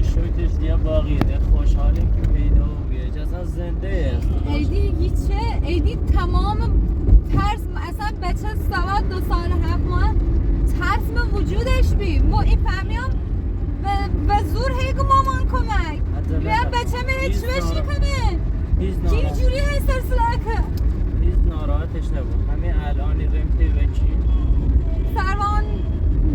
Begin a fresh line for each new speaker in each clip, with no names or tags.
شویتش دیگه باقیه خوشحالی که پیدا بیه اصلا زنده است
ایدی هیچه ایدی تمام ترس اصلا بچه سواد 2 سال 7 ماه ترس من وجودش بی ما این فهمیم به زور هیگو مامان کمک بیا بچه من هیچ بشی کنه کی جوری های سرسله که
هیچ ناراحتش نبود همین الانی رمتی بچی
سروان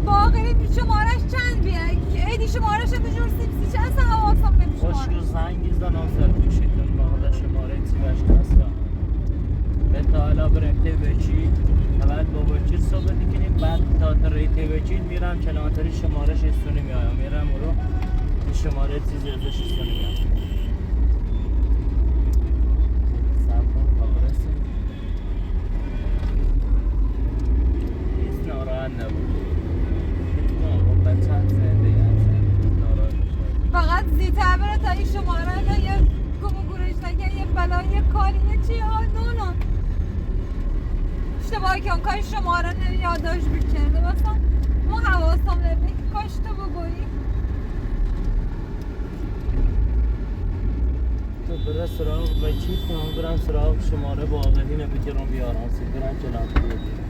باقری شمارش چند بیه ایدی شمارش بجور سیپسی چه اصلا حواسم نمیشه
خوشگو زنگی زنان سر پیشتون باقر شماره تی بشت هستم به تا حالا برمتی بچی اول با بچی صحبت کنیم بعد تا ریتی بچی میرم کلانتری شمارش استونی میایم میرم رو شماره چیزی ازش استونی میایم سبکن بابرسیم هیچ ناراحت نبود بچه زنده ناراحت
فقط زیتر بره تا این شماره نه یه گمگورش نگه یه بلا یه کاری یه چی نه اشتباهی که اون کاری شماره نه یادداشت بکنده مثلا ما حواسم نمیده که کاش تو بگویی
تو برای سراغ بچی کنم برم سراغ شماره باقری نبیترم بیارم برم کلانتری بگیرم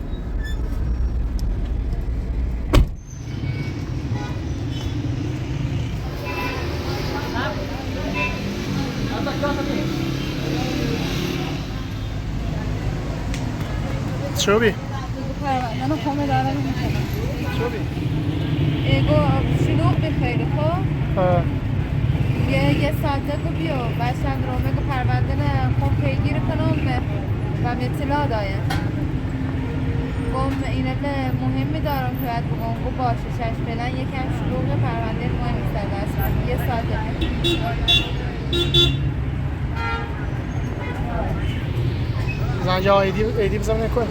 شوبی
منو خونه دارم میکنم
شوبی
ایگو شلوغ بخیره خب
ها
یه ساعته که بیو باشن رومه که پرونده نه خب پیگیر کنم و اطلاع دایم گم اینه مهمی دارم که باید بگم گو باشه چشم فعلا یکم شلوغ پرونده مهم نیست دست یه ساعته
زنجا ایدی بزنم نکن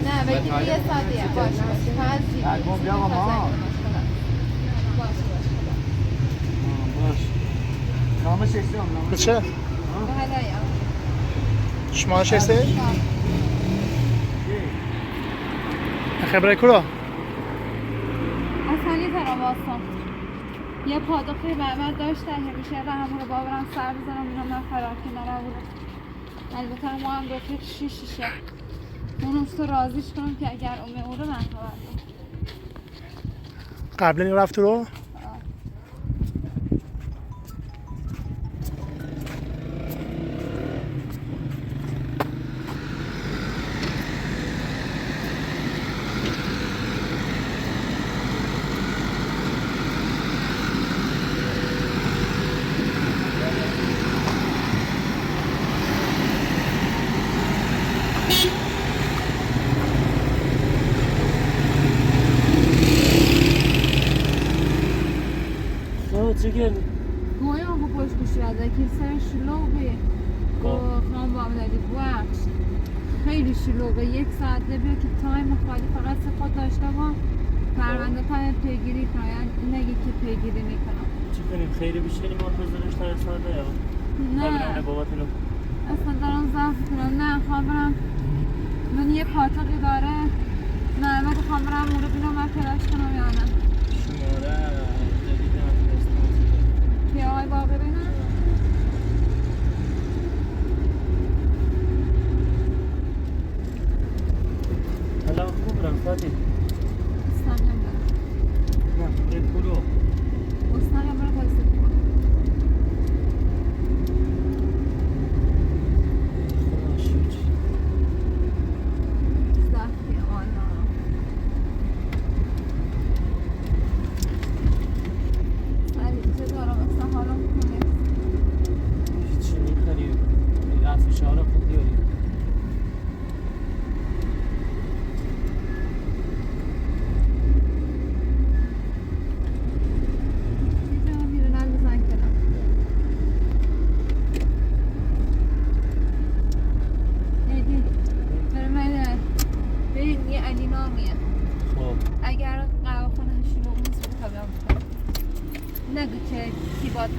نه بگیم یه ساعتیه باشه فقط زیبی
نامش استیم نامش
چه؟
هدایا
شما شسته؟ خبره کلا؟
اصلا یه طرح باستم یه پادخی بعد داشته همیشه را همون رو باورم سر بزنم اینا من فرار که نرابودم البته ما هم گفتیم شیشه اون تو راضیش کنم که اگر اون رو من خبر
قبلا این رفت رو؟
چه کردی؟
گویا آقا پشت کشی که سر شلوغه خواهم با عمدادی بخش خیلی شلوغه 1 ساعت بیا که تایم خالی فقط خود داشته با پرونده تایم پیگیری کنم نگی که پیگیری میکنم
چی کنیم خیلی بیشتری منتظرش تا ساعته یا؟
نه
باباتونو
اصلا دارم ضعف کنم نه خواهم برم من یه پاتقی داره نه من خواهم برم اون رو بینم من پیداش کنم یا نه
شماره
که آقای باقری نه
حالا خوب برم فاتی
استانیم دارم
نه این پولو
استانیم برم بایسته کنم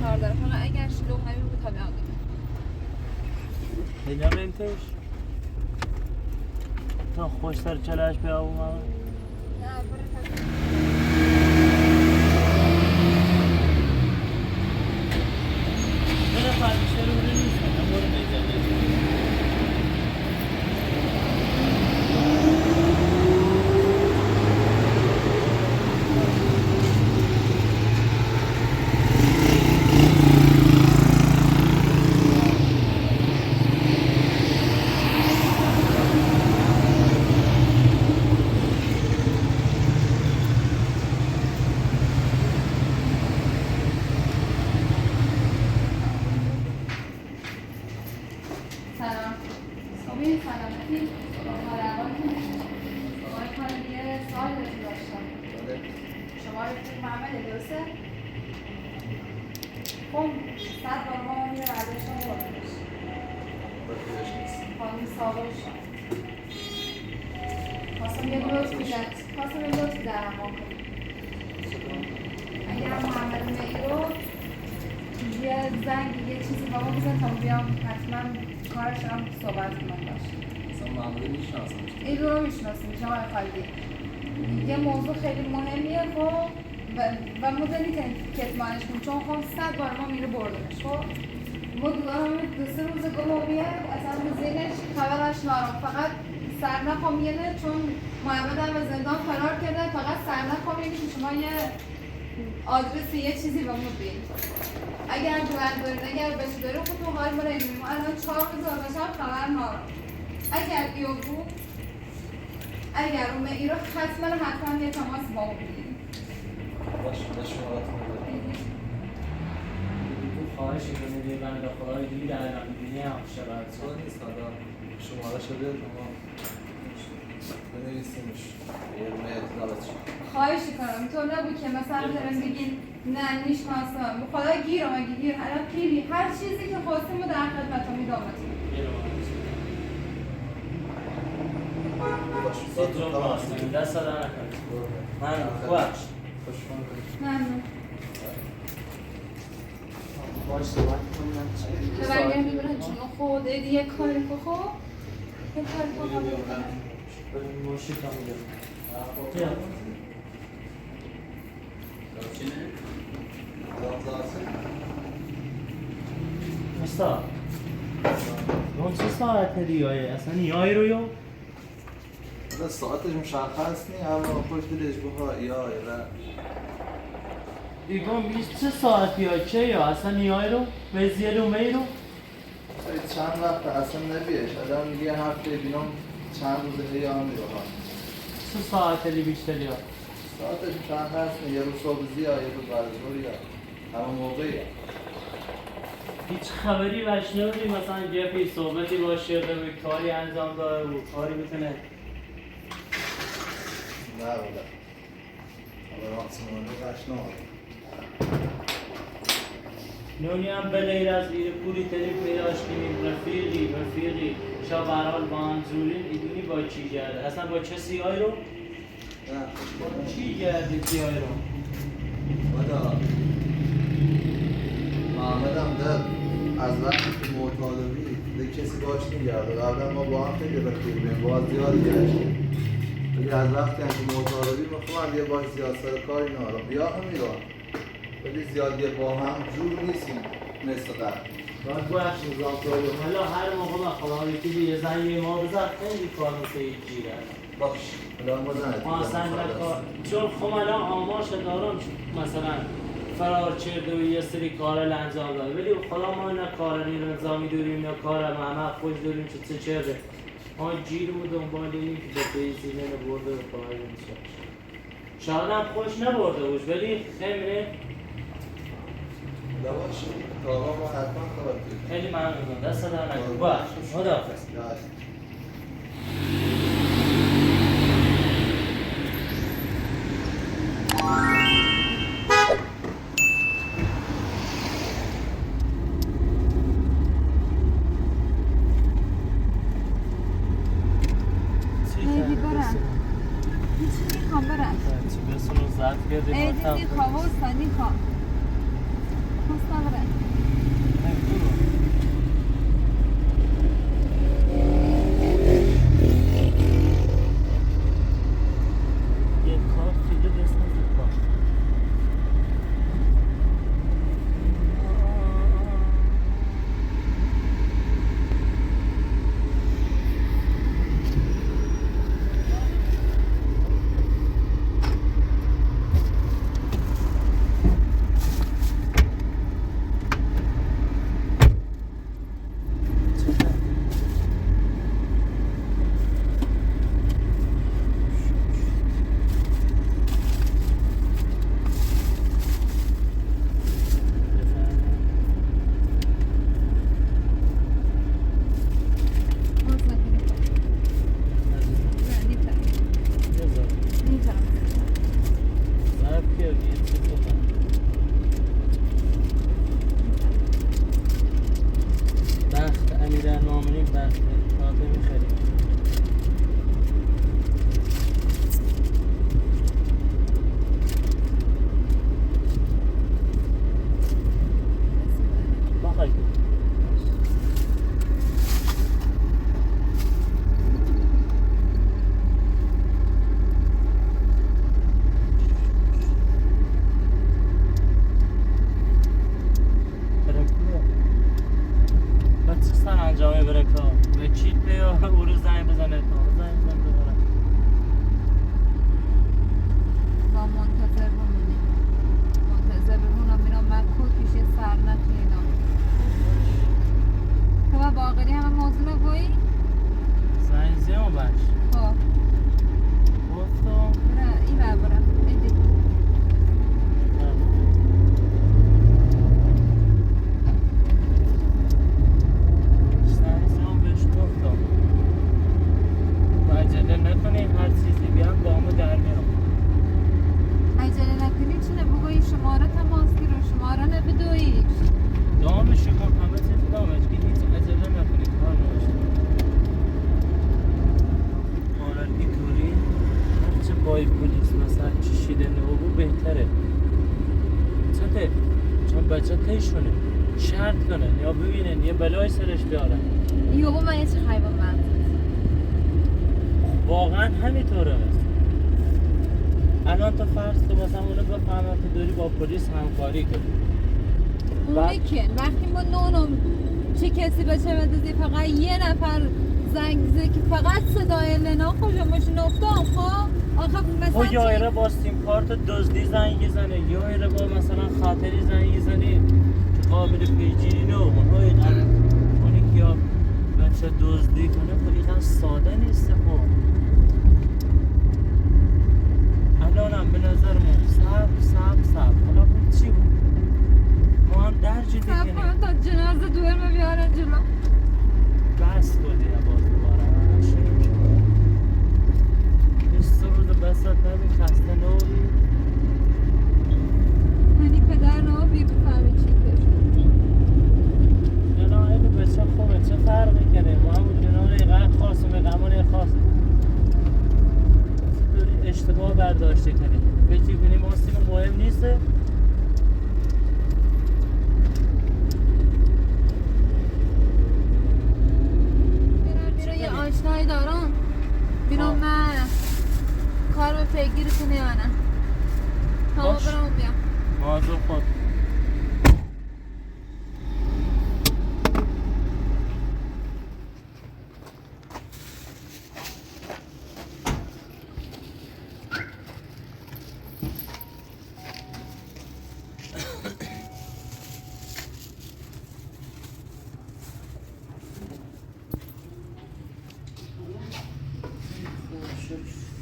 کار داره حالا اگر شلوغ نبیم به طبیعت داره
اینجا نمیتوش تا خوش سر چلاش بیا و ما
نه برای
نه فرد بیشتر رو نیست من برو میزنه
سلام خوبی؟ سلامتی؟ حال احوالتون؟ آقای خانم یه سوال بهتون داشتم شما رو توی معمل درسته؟ خب 100 بار ما میره برداشتم بردش خانم سابقش خواستم یه لطفی در اما کنیم اگر محمد میگی رو یه زنگ یه چیزی با ما بزن تا بیام حتما کارش هم صحبت کنم باشه
اصلا معمولی میشناسم
این رو میشناسیم شما خالدی یه موضوع خیلی مهمیه خب و ما نمیتونیم کتمانش کنیم چون خب 100 بار ما میره بردنش خب ما دوباره دو سه روز گم بیاد اصلا به ذهنش خبرش نارم فقط سرنخ میگه چون محمد هم از زندان فرار کرده فقط سرنخ میگه که شما یه آدرس یه چیزی به ما بید اگر دوباره دارید اگر بشه داره خود تو حال برای این ما الان 4 روز آزاشم خبر نارم اگر ایو بود اگر اون ای رو حتما یه تماس با ما بگیریم
باشه شماراتون بده
تو خواهش کنید بنده خدای دیگه در نمیدینی هم شبت
سوال نیست حالا شماره شده ما بنویسیمش یه رومه اطلاعات شد
خواهش کنم اینطور نبود که مثلا دارم بگین نه میشناسم به خدا گیرم اگه گیر الان پیری هر چیزی که خواستیم رو در خدمت هم میدامتیم
باشه
دست دادن نکنید من خوش
نه نه
باش صحبت کنم
به برگرد ببینن چون خود یه کاری که خوب یه کاری که خوب
بریم موشی کام بیا مستا اون چه ساعت دیگه اصلا یای رو یا
حالا ساعتش مشخص نی اما خوش دلش بخواه یا
دیگه 20 ساعت یا چه یا اصلا یای رو به زیر و می رو
چند وقت اصلا نبیش الان یه هفته بینام چند روز دیگه هم میروها
3 ساعت لی بیشتر یا
ساعتش مشخص نی یه روز صبح زیا یه روز بعد از ظهر یا همه موقعی
هیچ خبری بهش نبودی مثلا جفی صحبتی باشه به کاری انجام داره و کاری میتونه
نه بوده حالا ماکسیمومی بهش نماره
نونی هم به غیر از این پولی تلیف پیداش کنیم رفیقی شا برحال با هم زورین ایدونی با چی گرده اصلا با چه سیای رو؟
نه
با چی گرده سیای رو؟
بدا محمد هم داد از وقتی که معتادوی دیگه کسی باش نگرده قبلا ما با هم خیلی رفیق بیم باز زیادی گشتیم دیگه از وقتی که معتادوی میخوام یه باش زیاد سر کاری نارم بیا هم میرم ولی زیادی با هم جور نیستیم مثل قبل
باید بخش نظام کنیم حالا هر موقع من خواهم یکی یه زنی ما بزن خیلی کار مثل یک جیره
باش الان بزنید
ما اصلا نکار چون خب الان آماش دارم مثلا فرار کرده و یه سری کار انجام داده ولی خدا ما نه کار نظامی داریم نه کار محمد خوش داریم چه چرده ما جیرمو دنبال اینیم که به بیزینه نبرده و کاری نمیشه شاید هم خوش نبرده بوش ولی خیلی
باش تا آقا ما حتما خبر کنیم
خیلی ممنونم دست در نکنم باش خداحافظ
ایدی برم هیچی نیخوام برم
چی بسونو زد کرده
ایدی نیخوام و سنی خوام خواستم
درسته تازه میخریم بخوای انجامه بره کار به چیت بیا او رو زنگ بزنه تا زنگ بزن دوباره
با منتظر بمونیم منتظر بمونم میرم من کشیش سر نخیدم تو با باقری همه موضوع نگویی؟
زنگ زیان باش
خب
گفتم
برا این برا ایدی
زنگ زیان بهش گفتم عجله نکنی هر چیزی بیان با همو در میام
عجله نکنی چونه بگویی شماره تماس گیرو شماره نبدویش
دامش کن همه چیز دامش که هیچ عجله نکنی کار نباشه حالا اینطوری هرچه بای پلیس مثلا چشیده نبو بهتره چطه چون بچه تیشونه شرط کنن یا ببینن یه بلای سرش بیارن
یوبا من یه چه خیبا من
واقعا همینطوره الان تو فرض تو مثلا اونو بفهمن تو داری با پلیس همکاری کنی
اونه که وقتی ما نونم چه کسی بچه بدازی فقط یه نفر زنگ زده که فقط صدای لنا خوشم ماشین افتام خب آخه مثلا
تو یا ایره با سیم کارت دزدی زنگ زنه یا ایره با مثلا خاطری زنگ زنی که قابل پیگیری نه اونها اینقدر کنی که یا بچه دزدی کنه خب اینقدر ساده نیست خب الانم به نظر من صبر حالا بود چی بود ما هم درجی
سب
دیگه
کنم تا جنازه دوئل بیارن جلو
بس کردی باز دوباره شروع شد 20 روز بسات نبی خسته نبی
هنی پدر نها بی بفهمی چی کشم
یا نه اینو بچه خوبه چه فرقی کنه ما همون جنان اینقدر خاص و مقامون خاص دوری اشتباه برداشته کنی بچی کنیم آسیم مهم نیسته
میرم یه آشنایی دارم میرم من کار به پیگیری کنه یا نه تا
باش.
برم بیام
موضوع خود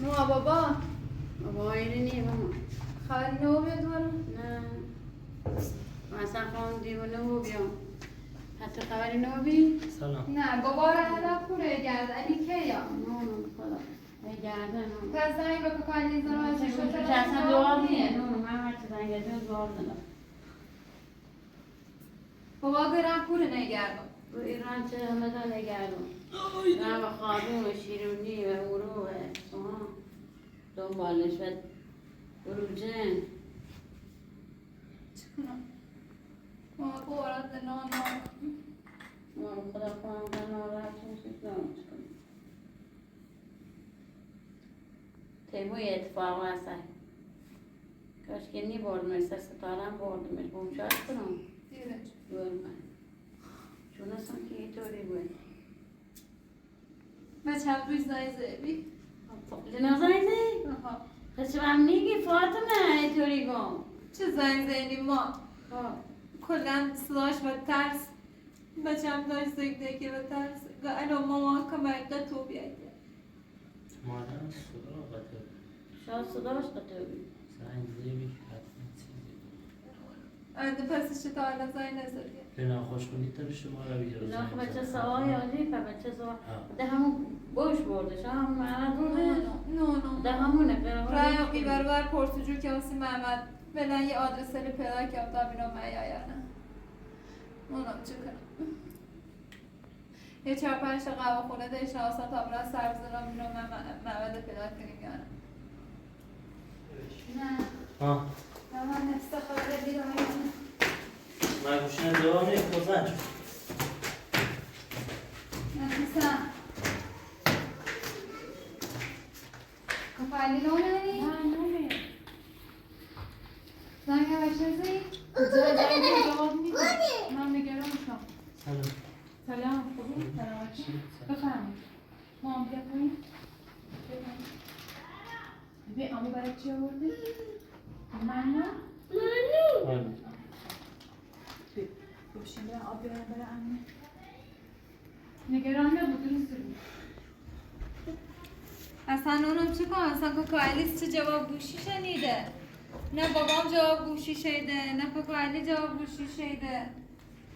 نوع بابا
بابا اینه نیه ماما
خبری نو بیاد برم
نه مثلا خواهم دیوانه و بیام حتی خبری نو بی
سلام
نه بابا را هلا پوره گرد علی که یا
نه خدا ای گردن
پس زنگ به ککالی زنم از
چه
شده
اصلا دوار نیه نه من هرچی زنگ یادیم دوار ندم
بابا گرم پوره نگردم
رو ایران چه همه دا نگردم نه و خادون و شیرونی و اورو و سوان دنبالش و بروجن
چه کنم بابا بارد نان
خدا کنم که ناراحت میشه چه کنم تیموی اتفاق هستن کاش که نی بردمش سر ستارم بردمش بومشاش کنم
دیرش
بردمش چون اصلا که اینطوری بود
من چند روز زیبی
جنازه ایزی؟
آها
خشم هم نیگی فاطمه اینطوری گم
چه زنگ زنی ما کلا صداش و ترس بچم داشت زگده که به ترس الان مامان کمک تو بیاید
مادرم صدا قطعه
شاید صداش قطعی
زنگ زیبی حتما چیزی
انده پسش تا الان زنگ نزدی
لنا خوشبونی تر شما رو بیار
نه خب بچه سواه یادی که بچه سواه ده همون بوش بردش همون محمد بردش
نه
ده همونه
رای قیبر بر پرسجو که واسی محمد بلن یه آدرس رو پیدا کرد تا بینا من یا نه اونم چه کنم یه 4-5 تا قهوه خونه داشته آسان تا برای سر بزنم اینو من معبد پیدا کنیم یارم نه
ها
من استخاره بیرون
من گوشنه دوام نیست بزن
نفیسم کفالی نونی؟
نه نمیه
زنگ بچه
زنگ جواب میده من نگران شم
سلام
سلام خوبی؟ سلامتی؟ بفرمایید مام بیا پایین ببین امو برای چی آورده؟ منو؟ بشین برم آب بیارم برای امه نگران نبود درست بود
اصلا اونم چی کنم اصلا کوکایلیس چه جواب گوشی شنیده نه بابام جواب گوشی شنیده نه کوکایلی جواب گوشی شنیده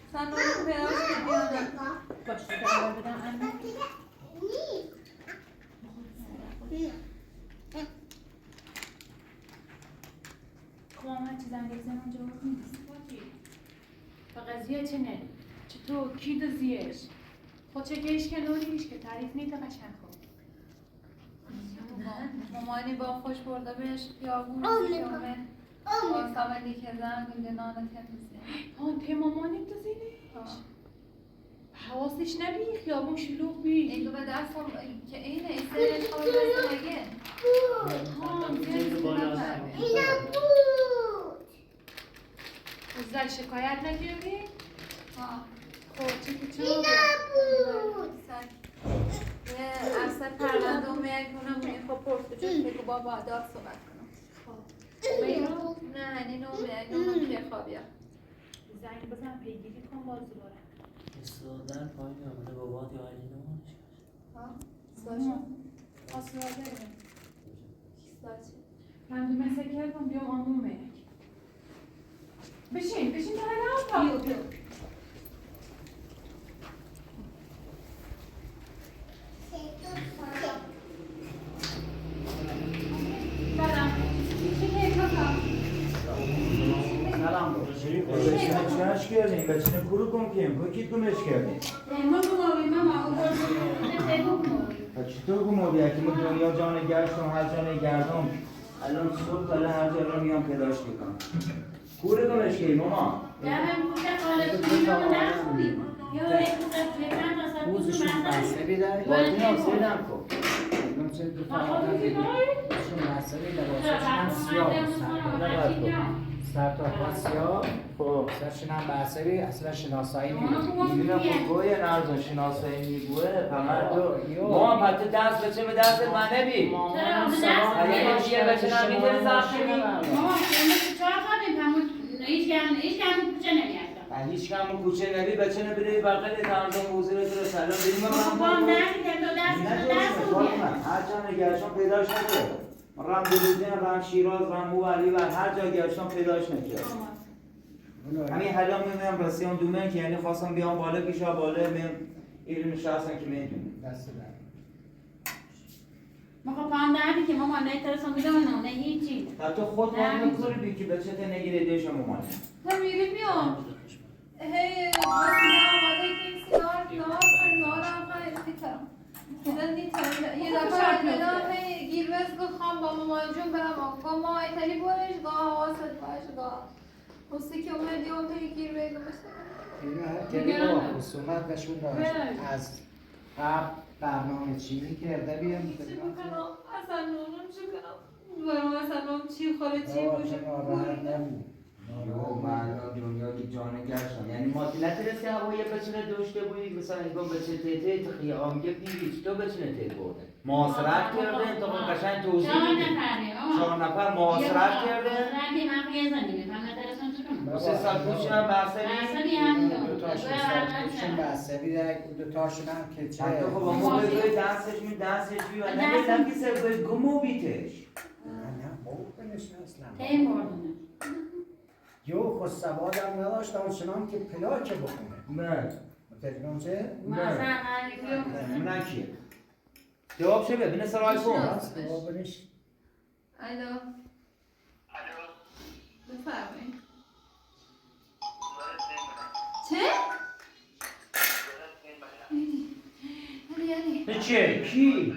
اصلا اونم پیداش که بیانم
باش اول بدم امه خب هم هرچی زنگ بزنم جواب نیست و قضیه چه نه چطور کی دزیش خود چه کهش که نوریش که تعریف نیده قشن خود
مامانی با خوش برده بهش یا گوشی شمه با ساملی که زن گنده نانه تمیزه
آن ته مامانی دزینش حواسش نبی خیابون شلوغ بی
اینو به دستم که اینه ایسه خواب دست نگه
زل شکایت نکردی؟ خب چی که چی
اصلا پرونده میاد کنم اونی خب پرسو جوش بگو بابا داد صحبت کنم نه اینو میاد اینو که خوابیم
زنگ بزن پیگیری کن باز دوباره
استادر پایین آمده بابات یا علی نمانش
آسلاده من مثل کردم بیام آمومه بشین تا
بیو
سلام چی که کاکا
سلام چیکارش کردیم؟ بچه کورو کم کیم؟ کوکی کمش کردیم؟
ما گماوی ماما
چطور گماوی؟ اگه ما دنیا جان گشتم هر جان گردم الان صبح کلا هر جا رو میام پیداش میکنم کورو کمش کردیم ماما؟
روزشون بسته بیدن
باید هم سیدم کن
اون چه دو فرادن بیدن روزشون بسته بیدن لباسشون هم سیاه سر تا پا سیاه سرشون هم بسته بید اصلا شناسایی نمیدن
میدونم خود گویه نرزون شناسایی میگوه همه تو ماما پته دست بچه به دست من نبی اگه یه بچه نمیده زخمی هیچ کم کوچه نبی بچه نبیده بغل تنظیم وزیر تو سلام بریم هر جا نگرشان پیداش نکرد رم دلوزین، رم شیراز، رم مو علی و هر جا گرشان پیداش نکرد همین حالا میمونم رسیان دومن که یعنی خواستم بیام بالا پیشا بالا میم ایرون شخصن که میدونم
دست در
ما خب پام دردی که ماما نه ترسم میدونم نه هیچی
حتی خود ما میکنی بی که بچه تا نگیره دیشم مامان
هم میری میام هی وسیله آماده که این سینار هم خیلی بیترم یه دفعه دیدم هی گیروز گفتم با مامان جون برم آقا ما ایتالی برش گاه حواست باش گاه خوستی که اومدی اون توی گیروز
اینا هر با خصومت بهشون داشت از قبل برنامه چینی کرده بیام
چی بکنم؟ اصلا نونم چی کنم؟ برام اصلا چی خوره چی بوشه
یو من دنیا کی جان گشتم یعنی ما نترس که هوای بچه داشته بودی مثلا اگه بچه تیته تخی آمگه دیگه تو بچه ته برده معاصرت کرده تا قشنگ توضیح میدی 4 نفر معاصرت کرده سه سال پیش هم
بسته بیده دو تاشون هم که چه
حتی خب ما بگوی دستش بی و نمیدم که سر گمو بیتش
نه بکنش اصلا یو خود سوادم نداشت آنچنان که پلاک بکنه
نه
مترجم چه؟
نه کیه جواب شه ببینه سر آیفون
جوابش
الو بفرمایید چه؟
تو چیه؟
کی؟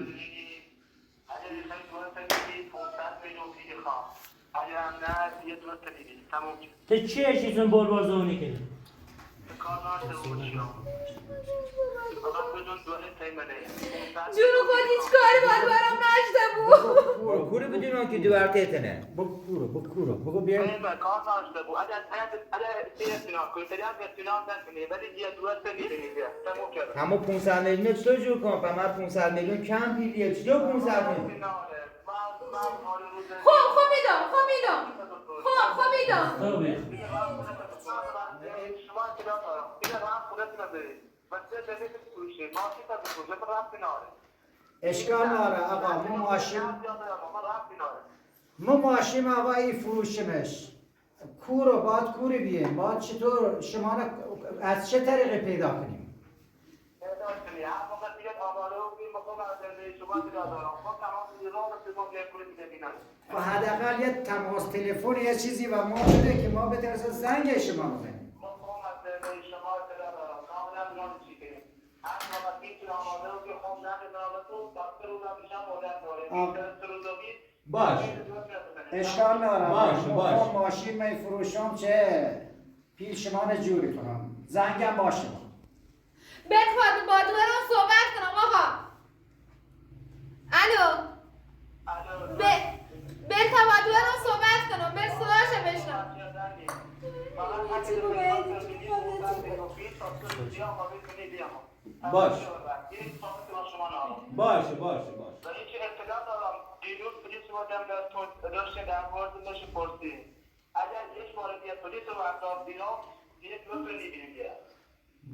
تو چیه چیزون بول زونی کنی؟
جونو خود هیچ کاری باید برام نشده بود.
کوره بدون که دوارته تنه.
بگو بیاین.
همه 500 میلیون چطور جور کنم؟ من 500 میلیون کم پیلیه چطور 500 میلیون؟
خب میدم.
اشکال نداره آقا ما ماشین آقا این فروشمش کورو باید کوری بیاین باید چطور شما از چه طریقی پیدا کنیم و حداقل یه تماس تلفن یه چیزی و ما بده که ما بتونیم زنگ شما بزنیم
باش
اشکال نداره
باش.
ماشین می فروشم چه پیشمان جوری کنم زنگم باشه
بخواد با برام صحبت کنم آقا. الو. بخواد برام صحبت کنم. بر صداش بشنم.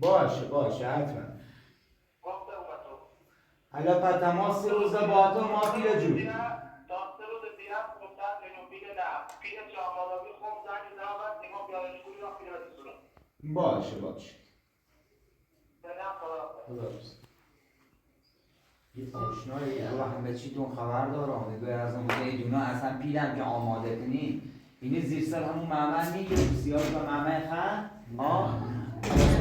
باش باشه حتما حالا پس تماس 3 روز با تو ما پیره جون باشه یه آشنایی و همه چیتون خبر دارم میگه از اون ایدونا اصلا پیلم که آماده کنی اینی زیر سر همون معمل میگه سیاه و معمل خن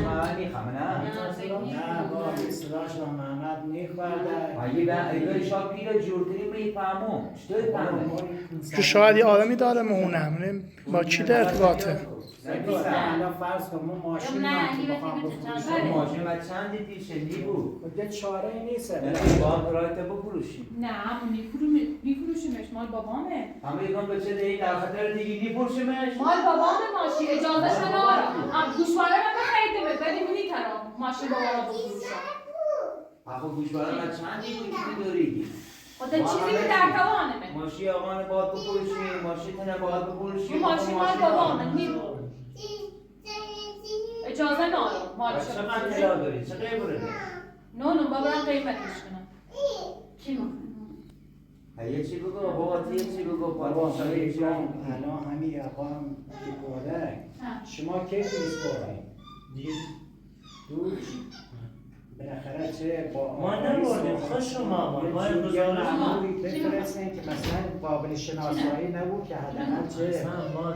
معمل میخوام نه؟
نه با صداش و محمد میخورده
اگه به شاد پیل جور کنی میفهمم چطور فهمه؟
که شاید یه آدمی داره مهونم با چی در ارتباطه
الان فرض کن ما ماشین بخوام بفروشم
ماشین و چند دیشه نیبو
خب یه چاره ای نیست
با رایت بفروشیم
نه همون میفروشیمش مال بابامه.
همه یکم بچه دیگه در خاطر دیگه میفروشیمش
مال بابامه ماشین اجازه شو ندارم. گوشواره من بخریدمت ولی میتونم ماشین بابا رو بفروشم.
آخه گوشواره من چند دیگه داری؟
خب چیزی که در توانمه.
ماشین آقا باید بفروشیم ماشین تنه باید بفروشیم
ماشین مال بابامه اجازه ندارم مالش.
چقدر طلا داری؟ چقدر بره؟
نه بابام قیمتش کنم. کی میخواد؟
یه چی بگو بابا یه چی بگو
بابا
پاتون
الان همین اقام که بوده شما کی توریست بردیم؟ دوش بالاخره چه با
ما نبردیم خوش شما ما امروز
معمولی بفرستین که مثلا قابل شناسایی نبود که حداقل چه
اصلا ما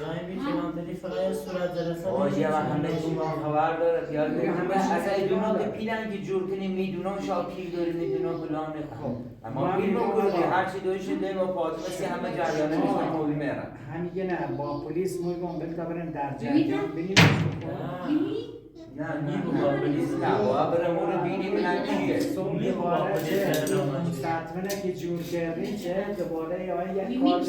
رای میتونم داری فقط صورت جلسه
آجی و همه چی ما خبر داره خیال داریم همه از ایدونا که پیلن که جور کنیم میدونم شاید پیل داریم میدونم فلان خب اما پیل بکنیم هرچی دویشون داریم و فاطمه سی همه جریانه میشن موبی میرن
همیگه نه با پلیس میگم بلکه بریم در جریان بینیم
نه نیبو با پلیس نه با برم اون رو بینیم نه چیه
دوباره چه مستطمنه که جور کردین چه دوباره یا یک کار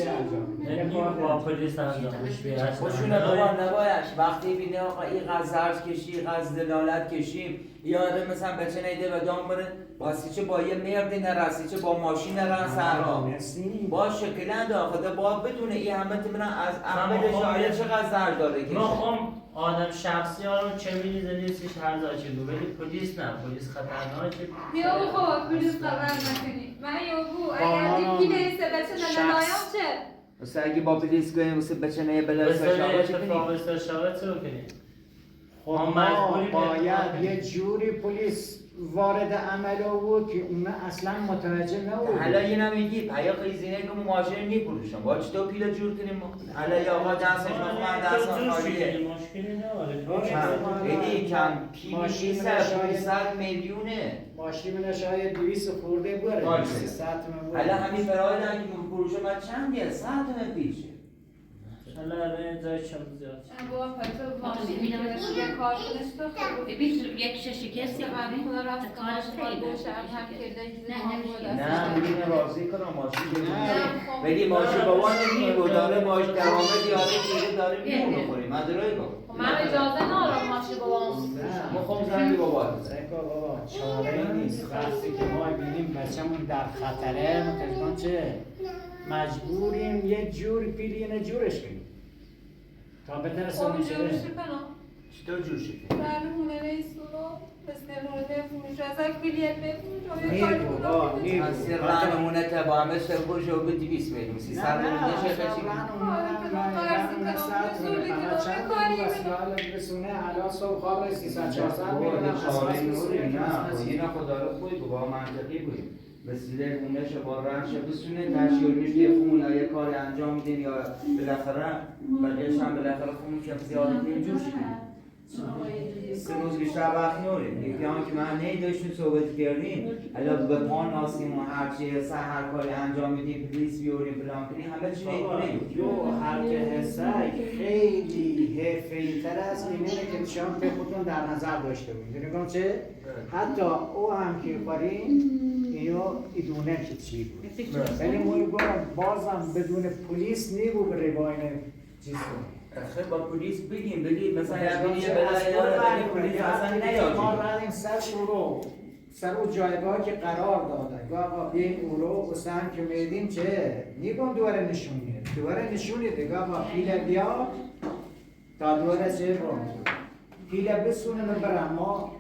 انجام
با پلیس انجامش بیاد
خوشونه بابا نباید وقتی بینه آقا این قض زرج کشی قض دلالت کشیم یاره مثلا بچه نیده و دام بره واسه چه با یه مردی نرسی چه با ماشین نرن سرها با شکلند آخده با بدونه این همه تیمنا از احمد شاید چقدر زرج داره کشی
ما خب آدم شخصی ها رو چه میریزه نیستش هر زاچه گو ولی پلیس نه پلیس خطرناکه
بیا بخور پلیس خبر نکنی. من یابو اگر دیگه نیسته بچه نلایم چه؟
واسه اگه با پلیس گویم واسه بچه نیه بلرسه
بسته
شاید چه
اتفاق
کنی؟
بسته شاید چه بکنی؟
خب
ما
ما
مجبوریم
باید
اعتماد
یه جوری پلیس وارد عمل بود که اون اصلا متوجه نبود.
حالا اینا میگی پیا خیزینه که ماشین میپروشم با چطور پیل جور کنیم حالا یا آقا دستش من دستم خالیه
مشکلی نداره
بدی کم پیل
ماشین
500 میلیونه
ماشین شاید 200 خورده بره
باشه.
300 من
حالا همین فرایل هم که میپروشم من چند یه ساعت من پیشه
حالا الان جای چم زیاد
با پتو ماشین که رسیده کارش تو خب
ببین یک شکستی
من خدا رفت
کارش
ماشین
خیلی
گوشم هم که
نه میگیم راضی کنم ماشین
خب.
بدی ماشین بابا نمیگو داره باش درآمد یاره دیگه داره میمون بخوریم من درایی گفت
من اجازه ندارم ماشین بابام
مخوام زنگی بابا
سکا بابا چاره نیست وقتی که ما بینیم بچه‌مون در خطره متوجه چه مجبوریم یه جور پیلینه جورش کنیم تا بترسه
خب
اون
جورش
چه
کنم
چطور جور شد؟
برای هونه رئیسونو بسم الله بفروش از اک بیلیت بفروش
نیر بابا نیر
از یه رانمونه که با همه سرگوش و به 200 میلیون 300 میلیون چه خیلی اینا خدا رو خوی با منطقی بودیم وسیله اونش با رنش بسونه تشیرمیش یه خون یا یه کار انجام میدین یا بالاخره بقیهش هم بالاخره خون که زیاده نمیجور شدیم 3 روز بیشتر وقت نوریم یکی هم که من نیداشتیم صحبت کردیم حالا به پا ناسیم و هرچی هر کاری انجام میدیم پلیس بیاریم فلان کنیم همه چی نمیدونیم
جو هر که حسای خیلی حرفه‌ای تر از اینه که شما به خودتون در نظر داشته بودید نگم چه حتی او هم که برین اینو ایدونه که چی بود ولی ما بازم بدون پلیس نیگو به روایت چیز کنیم
خیلی با پلیس بگیم مثلا یه پلیس اصلا
ما
نیاد
رفتیم سر اون جایگاه که قرار دادن گاه با این اورو و سهم که میدیم چه نیگم دوباره نشون میده دوباره نشون میده گاه با پیل بیا تا دوباره چه رو پیل بسونه برم ما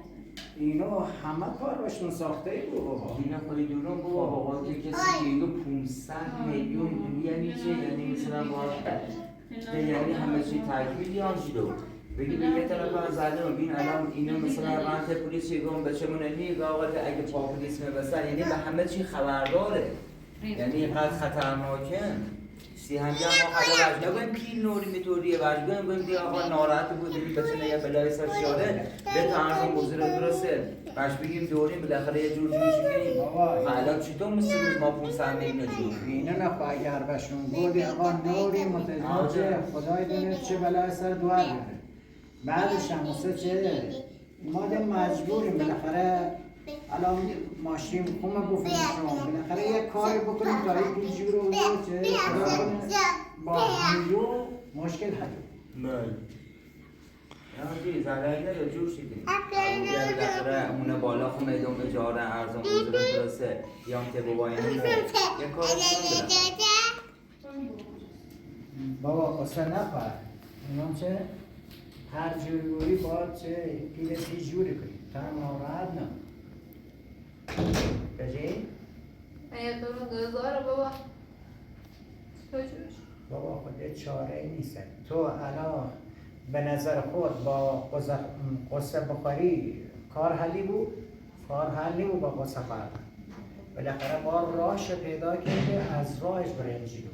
اینو همه کار باشون ساخته ای بابا
اینا خیلی دورم بابا که کسی میگه 500 میلیون یعنی چه یعنی مثلا با یعنی همه چی تکمیلی هم شده بگی به یه طرف هم زده و بین الان اینو مثلا رانت پلیس یکم بچمونه نیگه آقا که اگه پا پلیس میبستن یعنی به همه چی خبرداره یعنی اینقدر خطرناکه سی هم ما خدا وجنه بگیم پیل نوری میتوریه وجنه بگیم دیگه آقا ناراحت بودی بچنه یه بلای سر شاره به تا ارزم بزرگ درسته باش بگیم دوریم بالاخره یه جور جورشو کنیم الان چطور مثل ما 500 میلیون جور
اینه نه اگر بهشون گودی آقا نوری متوجه خدای دونه چه بلای سر دوار بیاره بعدش هم مثل چه ما ده مجبوریم بالاخره الان ماشین خومه بفروشم بالاخره یک کاری بکنیم تا این جور رو چه با همیو مشکل حل
یعنی زرگی یا جور شدیم یه بالاخره اونه بالا خو میدون به جاره ارزان بزرگ درسته یا هم تبو باینه یه کاری کنیم
بابا قصه نخواه اینام چه هر جوری باید چه پیلسی جوری کنیم تا ناراحت نه بجی؟
من تو رو گذاره بابا تو جوش
بابا خود چاره ای نیست تو الان به نظر خود با قصه بخاری کار حلی بود؟ کار حلی بود با قصه خوردن بالاخره ما راهش پیدا کرده از راهش بریم جلو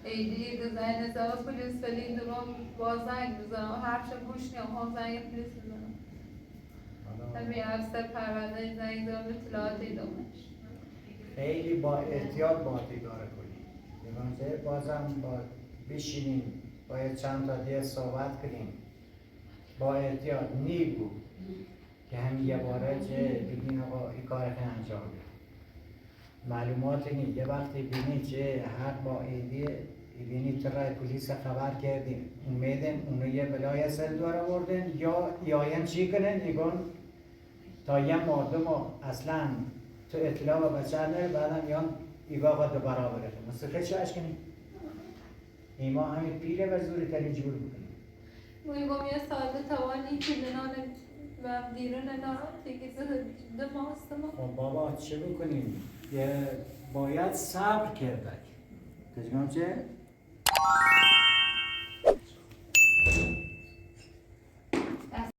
ایدی دزاین زاویه پلیس ولی درام بازنگ بزنم هرچه گوش نیم هم زنگ پلیس بزنم همین افسر پرونده زنگ دارم اطلاعات ایدامش
خیلی با احتیاط باید اداره کنیم دیگه بازم با بشینیم باید چند تا دیگه صحبت کنیم با احتیاط نیگو که هم یه باره چه بگین آقا این کار که انجام بید معلومات نیم یه وقتی بینی چه هر با ایدی بینی ترای پلیس خبر کردیم امیدن اونو یه بلای سر دواره بردن یا یاین چی کنن نگون تا یه مردم اصلا تو اطلاع و بچه نره بعدم یا ایگاه دوباره برده مستقل چهش کنیم ایما همین پیله و زوری تری جور بکنیم
میگم یه ساعت توانی که نانه و دیرون نارم دیگه ده ماستم
خب بابا چه بکنیم باید صبر کرده تجمع چه؟